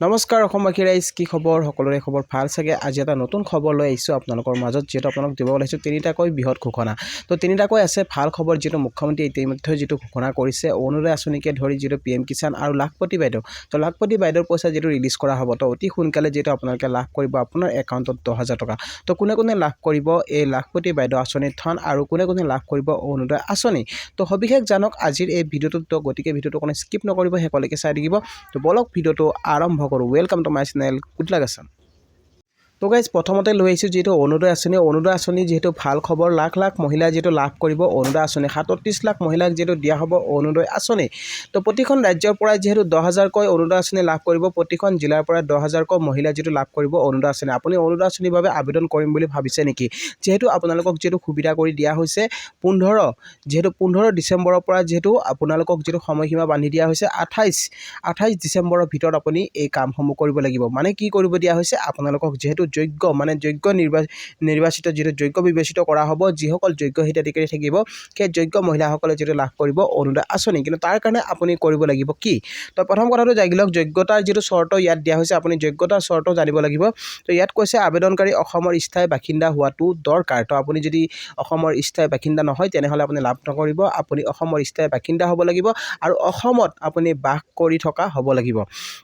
নমস্কাৰ অসমবাসী ৰাইজ, কি খবৰ? সকলোৰে খবৰ ভাল চাগে। আজি এটা নতুন খবৰ লৈ আহিছোঁ আপোনালোকৰ মাজত, যিহেতু আপোনালোক দিব ওলাইছোঁ তিনিটাকৈ বৃহৎ ঘোষণা। তো তিনিটাকৈ আছে ভাল খবৰ, যিটো মুখ্যমন্ত্ৰী ইতিমধ্যে যিটো ঘোষণা কৰিছে অৰুণোদয় আঁচনিকে ধৰি যিটো PM কিষাণ আৰু লাখপতি বাইদেউ। তো লাখপতি বাইদেউৰ পইচা যিটো ৰিলিজ কৰা হ'ব, তো অতি সোনকালে যিহেতু আপোনালোকে লাভ কৰিব আপোনাৰ একাউণ্টত 10,000 টকা। তো কোনে কোনে লাভ কৰিব এই লাখপতি বাইদেউ আঁচনিৰ ধন আৰু কোনে কোনে লাভ কৰিব অৰুণোদয় আঁচনি, তো সবিশেষ জানক আজিৰ এই ভিডিঅ'টোত। তো গতিকে ভিডিঅ'টো কোনো স্কিপ নকৰিব, শেষলৈকে চাই থাকিব। তো বলক ভিডিঅ'টো আৰম্ভ কৰোঁ। Welcome to my channel good luck Assam. তো গাইজ প্ৰথমতে লৈ আহিছোঁ যিহেতু অৰুণোদয় আঁচনি যিহেতু ভাল খবৰ। লাখ লাখ মহিলাই যিহেতু লাভ কৰিব অৰুণোদয় আঁচনি। 37 লাখ মহিলাক যিহেতু দিয়া হ'ব অৰুণোদয় আঁচনি। তো প্ৰতিখন ৰাজ্যৰ পৰাই যিহেতু 10,000কৈ অৰুণোদয় আঁচনি লাভ কৰিব। প্ৰতিখন জিলাৰ পৰা 10,000কৈ মহিলা যিটো লাভ কৰিব অৰুণোদয় আঁচনি। আপুনি অৰুণোদয় আঁচনিৰ বাবে আবেদন কৰিম বুলি ভাবিছে নেকি? যিহেতু আপোনালোকক যিহেতু সুবিধা কৰি দিয়া হৈছে 15 ডিচেম্বৰৰ পৰা যিহেতু আপোনালোকক যিটো সময়সীমা বান্ধি দিয়া হৈছে 28 ডিচেম্বৰৰ ভিতৰত আপুনি এই কামসমূহ কৰিব লাগিব। মানে কি কৰিব দিয়া হৈছে, আপোনালোকক যিহেতু যোগ্য নিৰ্বাচিত যিটো যোগ্য বিবেচিত কৰা হ'ব, যিসকল যোগ্য হিতাধিকাৰী থাকিব সেই যোগ্য মহিলাসকলে যিটো লাভ কৰিব অৰুণোদয় আঁচনি। কিন্তু তাৰ কাৰণে আপুনি কৰিব লাগিব কি? তো প্ৰথম কথাটো জানি লওক, যোগ্যতাৰ যিটো চৰ্ত ইয়াত দিয়া হৈছে, আপুনি যোগ্যতাৰ চৰ্ত জানিব লাগিব। তো ইয়াত কৈছে আবেদনকাৰী অসমৰ স্থায়ী বাসিন্দা হোৱাটো দৰকাৰ। তো আপুনি যদি অসমৰ স্থায়ী বাসিন্দা নহয় তেনেহ'লে আপুনি লাভ নকৰিব। আপুনি অসমৰ স্থায়ী বাসিন্দা হ'ব লাগিব আৰু অসমত আপুনি বাস কৰি থকা হ'ব লাগিব।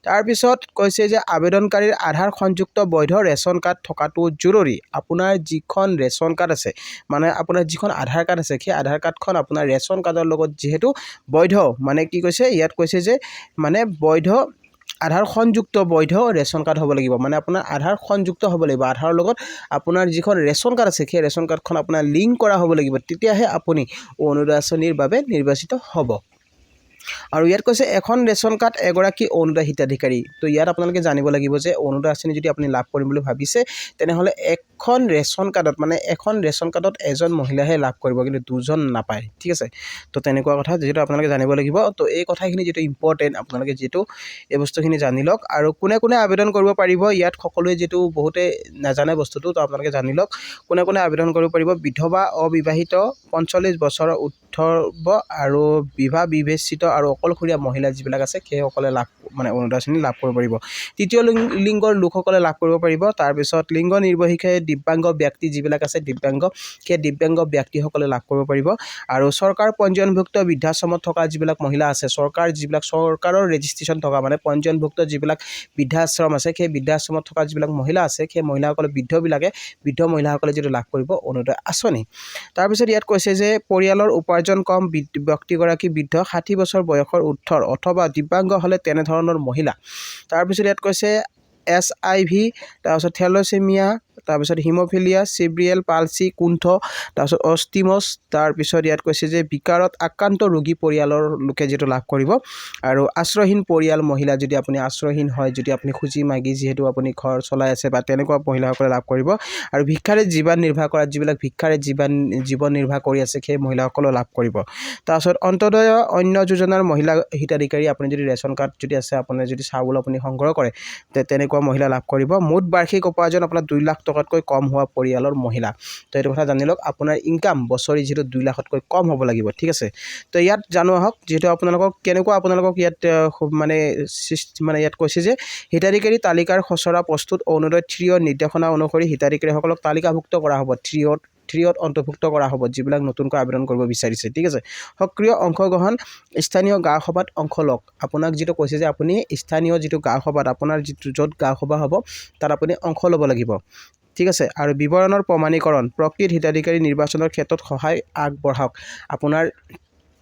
তাৰপিছত কৈছে যে আবেদনকাৰীৰ আধাৰ সংযুক্ত বৈধ ৰেচন কাৰ্ড থকাটো জৰুৰী। আপোনাৰ যিখন ৰেচন কাৰ্ড আছে, মানে আপোনাৰ যিখন আধাৰ কাৰ্ড আছে, সেই আধাৰ কাৰ্ডখন আপোনাৰ ৰেচন কাৰ্ডৰ লগত যিহেতু বৈধ, মানে কি কৈছে ইয়াত কৈছে যে মানে বৈধ আধাৰ সংযুক্ত বৈধ ৰেচন কাৰ্ড হ'ব লাগিব। মানে আপোনাৰ আধাৰ সংযুক্ত হ'ব লাগিব। আধাৰৰ লগত আপোনাৰ যিখন ৰেচন কাৰ্ড আছে সেই ৰেচন কাৰ্ডখন আপোনাৰ লিংক কৰা হ'ব লাগিব, তেতিয়াহে আপুনি অৰুণোদয় আঁচনিৰ বাবে নিৰ্বাচিত হ'ব। আৰু ইয়াত কৈছে এখন ৰেচন কাৰ্ড এগৰাকী অৰুণোদয় হিতাধিকাৰী। তো ইয়াত আপোনালোকে জানিব লাগিব যে অৰুণোদয় আঁচনি যদি আপুনি লাভ কৰিম বুলি ভাবিছে তেনেহ'লে এখন ৰেচন কাৰ্ডত এজন মহিলাহে লাভ কৰিব, কিন্তু দুজন নাপায়। ঠিক আছে, তো তেনেকুৱা কথা যিহেতু আপোনালোকে জানিব লাগিব। তো এই কথাখিনি যিটো ইম্পৰ্টেণ্ট, আপোনালোকে যিটো এই বস্তুখিনি জানি লওক। আৰু কোনে কোনে আবেদন কৰিব পাৰিব, ইয়াত সকলোৱে যিটো বহুতে নাজানে বস্তুটো, তো আপোনালোকে জানি লওক কোনে কোনে আবেদন কৰিব পাৰিব। বিধৱা, অবিবাহিত, 45 বছৰৰ উৰ্ধ্ব আৰু বিবাহ বিভেচিত আৰু অকলশৰীয়া মহিলা যিবিলাক আছে সেইসকলে অৰুণোদয় আঁচনি লাভ কৰিব পাৰিব। তৃতীয় লিংগৰ লোকসকলে লাভ কৰিব পাৰিব। তাৰপিছত লিংগ নিৰ্বিশেষে দিব্যাংগ ব্যক্তি যিবিলাক আছে, সেই দিব্যাংগ ব্যক্তিসকলে লাভ কৰিব পাৰিব। আৰু চৰকাৰ পঞ্জীয়নভুক্ত বৃদ্ধাশ্ৰমত থকা যিবিলাক মহিলা আছে, চৰকাৰৰ ৰেজিষ্ট্ৰেশ্যন থকা, মানে পঞ্জীয়নভুক্ত যিবিলাক বৃদ্ধাশ্ৰম আছে, সেই বৃদ্ধাশ্ৰমত থকা যিবিলাক মহিলা আছে সেই মহিলাসকলে বৃদ্ধ মহিলাসকলে যিটো লাভ কৰিব অৰুণোদয় আঁচনি। তাৰপিছত ইয়াত কৈছে যে পৰিয়ালৰ উপাৰ্জন কম ব্যক্তিগৰাকী বৃদ্ধ, 60 বছৰ বয়সৰ উৰ্ধৰ অথবা দিব্যাংগ হ'লে তেনেধৰণৰ মহিলা। তাৰপিছত ইয়াত কৈছে HIV, তাৰপিছত থেল'চেমিয়া, তাৰপিছত হিম'ফিলিয়া, চেৰিব্ৰেল পালচি, কুণ্ঠ, তাৰপিছত অষ্টিমছ। তাৰপিছত ইয়াত কৈছে যে বিকাৰত আক্ৰান্ত ৰোগী পৰিয়ালৰ লোকে যিটো লাভ কৰিব। আৰু আশ্ৰয়হীন পৰিয়াল মহিলা, যদি আপুনি আশ্ৰয়হীন হয়, যদি আপুনি খুজি মাগি যিহেতু আপুনি ঘৰ চলাই আছে বা তেনেকুৱা মহিলাসকলে লাভ কৰিব। আৰু ভিক্ষাৰে জীৱন নিৰ্বাহ কৰা, যিবিলাক ভিক্ষাৰে জীৱন নিৰ্বাহ কৰি আছে সেই মহিলাসকলেও লাভ কৰিব। তাৰপিছত অন্তোদয় অন্য যোজনাৰ মহিলা হিতাধিকাৰী, আপুনি যদি ৰেচন কাৰ্ড যদি আছে, আপোনাৰ যদি চাউল আপুনি সংগ্ৰহ কৰে তেনেকুৱা মহিলা লাভ কৰিব। মুঠ বাৰ্ষিক উপাৰ্জন আপোনাৰ 2 লাখ টকাতকৈ কম হোৱা পৰিয়ালৰ মহিলা। তো এইটো কথা জানি লওক, আপোনাৰ ইনকাম বছৰি যিহেতু 2 লাখতকৈ কম হ'ব লাগিব। ঠিক আছে, তো ইয়াত জানো আহক যিহেতু আপোনালোকক ইয়াত ইয়াত কৈছে যে হিতাধিকাৰী তালিকাৰ খচৰা প্ৰস্তুত। অৰুণোদয় 3 নিৰ্দেশনা অনুসৰি হিতাধিকাৰীসকলক তালিকাভুক্ত কৰা হ'ব। 3ত অন্তৰ্ভুক্ত কৰা হ'ব যিবিলাক নতুনকৈ আবেদন কৰিব বিচাৰিছে। ঠিক আছে, সক্ৰিয় অংশগ্ৰহণ, স্থানীয় গাঁও সভাত অংশ লওক। আপোনাক যিটো কৈছে যে আপুনি স্থানীয় যিটো গাঁও সভাত, আপোনাৰ য'ত গাঁও সভা হ'ব তাত আপুনি অংশ ল'ব লাগিব। ঠিক আছে, আৰু বিৱৰণৰ প্ৰমাণীকৰণ, প্ৰকৃত হিতাধিকাৰী নিৰ্বাচনৰ ক্ষেত্ৰত সহায় আগবঢ়াওক।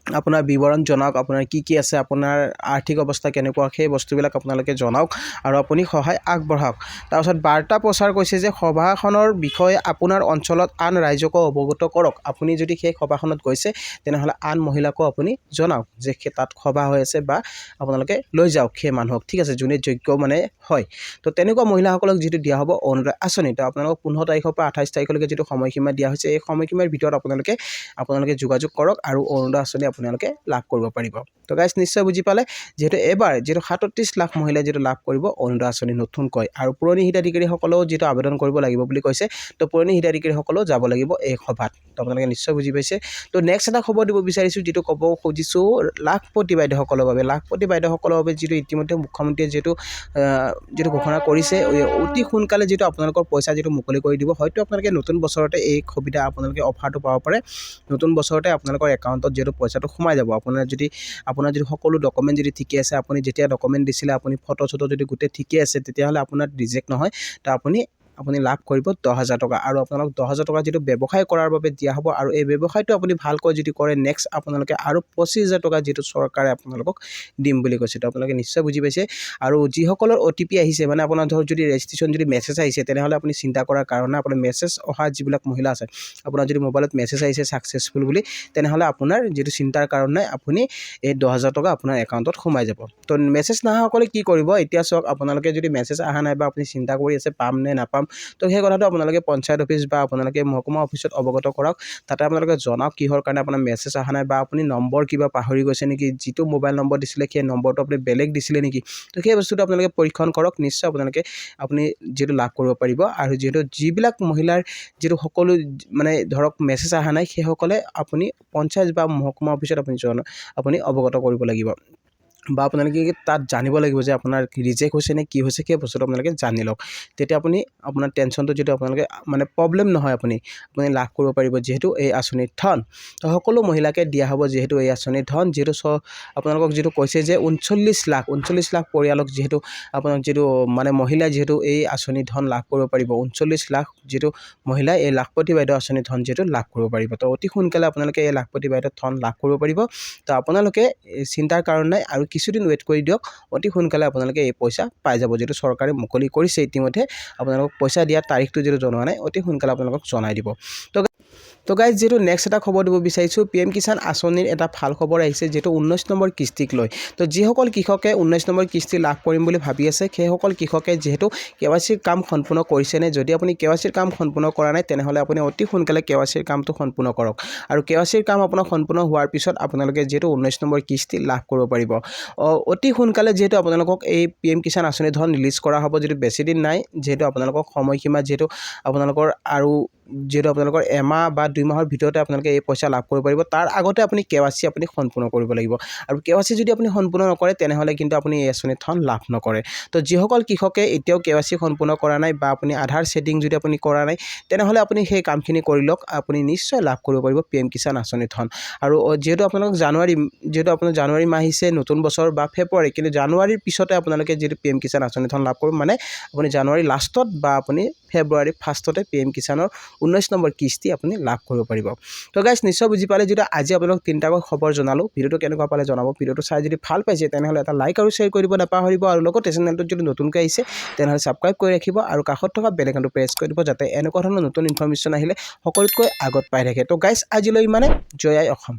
আপোনাৰ বিৱৰণ জনাওক, আপোনাৰ কি আছে, আপোনাৰ আৰ্থিক অৱস্থা কেনেকুৱা, সেই বস্তুবিলাক আপোনালোকে জনাওক আৰু আপুনি সহায় আগবঢ়াওক। তাৰপিছত বাৰ্তা প্ৰচাৰ কৈছে যে সভাখনৰ বিষয়ে আপোনাৰ অঞ্চলত আন ৰাইজকো অৱগত কৰক। আপুনি যদি সেই সভাখনত গৈছে তেনেহ'লে আন মহিলাকো আপুনি জনাওক যে তাত সভা হৈ আছে, বা আপোনালোকে লৈ যাওক সেই মানুহক। ঠিক আছে, যোনে যোগ্য হয়। তো তেনেকুৱা মহিলাসকলক যিটো দিয়া হ'ব অৰুণোদয় আঁচনি। তো আপোনালোকক 15 তাৰিখৰ পৰা 28 তাৰিখলৈকে যিটো সময়সীমা দিয়া হৈছে, এই সময়সীমাৰ ভিতৰত আপোনালোকে যোগাযোগ কৰক আৰু অৰুণোদয় আঁচনি আপোনালোকে লাভ কৰিব পাৰিব তো গাইজ নিশ্চয় বুজি পালে যেহেতু এবাৰ যেটো 37 লাখ মহিলাই যেটো লাভ কৰিব অৰুণোদয় আঁচনি নতুনকৈ আৰু পুৰণি হিতাধিকাৰীসকলেও যেটো আবেদন কৰিব লাগিব বুলি কৈছে তো পুৰণি হিতাধিকাৰীসকলেও যাব লাগিব এই সভাত তো আপোনালোকে নিশ্চয় বুজি পাইছে তো নেক্সট এটা খবৰ দিব বিচাৰিছোঁ যেটো ক'ব খুজিছোঁ লাখপতি বাইদেউসকলৰ বাবে লাখপতি বাইদেউসকলৰ বাবে যেটো ইতিমধ্যে মুখ্যমন্ত্ৰীয়ে যেটো ঘোষণা কৰিছে অতি সোনকালে যেটো আপোনালোকৰ পইচা যেটো মুকলি কৰি দিব হয়তো আপোনালোকে নতুন বছৰতে এই সুবিধা আপোনালোকে অফাৰটো পাব পাৰে নতুন বছৰতে আপোনালোকৰ একাউণ্টত যেটো পইচাটো সোমাই যাব আপোনাৰ যদি সকলো ডকুমেণ্ট যদি ঠিকে আছে আপুনি যেতিয়া ডকুমেণ্ট দিছিলে আপুনি ফটো চটো যদি গোটেই ঠিকে আছে তেতিয়াহ'লে আপোনাৰ ৰিজেক্ট নহয় তো আপুনি লাভ কৰিব 10,000 টকা আৰু আপোনালোক 10,000 টকা যেটো ব্যৱসায় কৰাৰ বাবে দিয়া হ'ব আৰু এই ব্যৱসায়টো আপুনি ভালকৈ যদি কৰে নেক্সট আপোনালোকে আৰু 25,000 টকা যেটো চৰকাৰে আপোনালোকক দিম বুলি কৈছে তো আপোনালোকে নিশ্চয় বুজি পাইছে আৰু যিসকলৰ OTP আহিছে মানে আপোনাৰ ধৰ যদি ৰেজিষ্ট্ৰেশ্যন যদি মেছেজ আহিছে তেনেহ'লে আপুনি চিন্তা কৰাৰ কাৰণ আপোনাৰ মেছেজ অহা যিবিলাক মহিলা আছে আপোনাৰ যদি মোবাইলত মেছেজ আহিছে সাকসেসফুল বুলি তেনেহ'লে আপোনাৰ যেটো চিন্তাৰ কাৰণ নাই আপুনি এই 10,000 টকা আপোনাৰ একাউণ্টত সোমাই যাব তো মেছেজ নাহাসকলে কি কৰিব এতিয়া চাওক আপোনালোকে যদি মেছেজ আহা নাই বা আপুনি চিন্তা কৰি আছে পাম নে নাপাম তো সেই কথাটো আপোনালোকে পঞ্চায়ত অফিচ বা আপোনালোকে মহকুমা অফিচত অৱগত কৰক তাতে আপোনালোকে জনাওক কিহৰ কাৰণে আপোনাৰ মেছেজ আহা নাই বা আপুনি নম্বৰ কিবা পাহৰি গৈছে নেকি যিটো মোবাইল নম্বৰ দিছিলে সেই নম্বৰটো আপুনি বেলেগ দিছিলে নেকি তো সেই বস্তুটো আপোনালোকে পৰীক্ষণ কৰক নিশ্চয় আপুনি যেটো লাভ কৰিব পাৰিব আৰু যেটো যিবিলাক মহিলাৰ যেটো সকলো মানে ধৰক মেছেজ আহা নাই সেইসকলে আপুনি পঞ্চায়ত বা মহকুমা অফিচত আপুনি অৱগত কৰিব লাগিব বা আপোনালোকে তাত জানিব লাগিব যে আপোনাৰ ৰিজেক্ট হৈছে নে কি হৈছে সেই বস্তুটো আপোনালোকে জানি লওক তেতিয়া আপোনাৰ টেনচনটো যেটো আপোনালোকে মানে প্ৰবলেম নহয় আপুনি লাভ কৰিব পাৰিব যেহেতু এই আঁচনিৰ ধন তো সকলো মহিলাকে দিয়া হ'ব যেহেতু এই আঁচনিৰ ধন যেটো আপোনালোকক যেটো কৈছে যে 39 লাখ পৰিয়ালক যেহেতু আপোনাক যেটো মানে মহিলা যেহেতু এই আঁচনিৰ ধন লাভ কৰিব পাৰিব 39 লাখ যেটো মহিলা এই লাখপতি বাইদেউ আঁচনিৰ ধন যেটো লাভ কৰিব পাৰিব তো অতি সোনকালে আপোনালোকে এই লাখপতি বাইদেউ ধন লাভ কৰিব পাৰিব তো আপোনালোকে চিন্তাৰ কাৰণ নাই আৰু কিছুদিন ৱেট কৰি দিয়ক অতি সোনকালে আপোনালোকে এই পইচা পাই যাব যেটো চৰকাৰে মুকলি কৰিছে ইতিমধ্যে আপোনালোকক পইচা দিয়া তাৰিখটো যেটো জনোৱা নাই অতি সোনকালে আপোনালোকক জনাই দিব তো গাইজ যেটো নেক্সট এটা খবৰ দিব বিচাৰিছোঁ PM কিষাণ আঁচনিৰ এটা ভাল খবৰ আহিছে যেটো 19 নম্বৰ কিস্তিক লৈ তো যিসকল কৃষকে 19 নম্বৰ কিস্তি লাভ কৰিম বুলি ভাবি আছে সেইসকল কৃষকে যেহেতু KYCৰ কাম সম্পূৰ্ণ কৰিছে নে যদি আপুনি KYCৰ কাম সম্পূৰ্ণ কৰা নাই তেনেহ'লে আপুনি অতি সোনকালে KYCৰ কামটো সম্পূৰ্ণ কৰক আৰু KYCৰ কাম আপোনাৰ সম্পূৰ্ণ হোৱাৰ পিছত আপোনালোকে যেটো 19 নম্বৰ কিস্তি লাভ কৰিব পাৰিব অতি সোনকালে যেহেতু আপোনালোকক এই PM কিষাণ আঁচনিৰ ধন ৰিলিজ কৰা হ'ব যেটো বেছি দিন নাই যেহেতু আপোনালোকক সময়সীমা যেটো আপোনালোকৰ আৰু যেটো আপোনালোকৰ এমাহ বা 2 মাহৰ ভিতৰতে আপোনালোকে এই পইচা লাভ কৰিব পাৰিব তাৰ আগতে আপুনি KYC আপুনি সম্পূৰ্ণ কৰিব লাগিব আৰু KYC যদি আপুনি সম্পূৰ্ণ নকৰে তেনেহ'লে কিন্তু আপুনি এই আঁচনিৰ ধন লাভ নকৰে তো যিসকল কৃষকে এতিয়াও KYC সম্পূৰ্ণ কৰা নাই বা আপুনি আধাৰ সেটিং যদি আপুনি কৰা নাই তেনেহ'লে আপুনি সেই কামখিনি কৰি লওক আপুনি নিশ্চয় লাভ কৰিব পাৰিব PM কিষাণ আঁচনিৰ ধন আৰু যেহেতু আপোনালোক জানুৱাৰী মাহ আহিছে নতুন বছৰ বা ফেব্ৰুৱাৰী কিন্তু জানুৱাৰীৰ পিছতে আপোনালোকে যেটো PM কিষাণ আঁচনিৰ ধন লাভ কৰিব মানে আপুনি জানুৱাৰী লাষ্টত বা আপুনি ফেব্ৰুৱাৰী ফাৰ্ষ্টতে PM কিষাণৰ 19 নম্বৰ কিস্তি আপুনি লাভ কৰিব পাৰিব তো গাইজ নিশ্চয় বুজি পালে যেটো আজি আপোনালোক তিনিটাকৈ খবৰ জনালো ভিডিওটো কেনেকুৱা পালে জনাব ভিডিওটো চাই যদি ভাল পাইছে তেনেহ'লে এটা লাইক আৰু শ্বেয়াৰ কৰি দিব নাপাহৰিব আৰু লগতে চেনেলটোত যদি নতুনকৈ আহিছে তেনেহ'লে সাবস্ক্ৰাইব কৰি ৰাখিব আৰু কাষত থকা বেল আইকনটো প্ৰেছ কৰি দিব যাতে এনেকুৱা ধৰণৰ নতুন ইনফৰমেশ্যন আহিলে সকলোতকৈ আগত পাই থাকে তো গাইজ আজিলৈ মানে জয় আই অসম।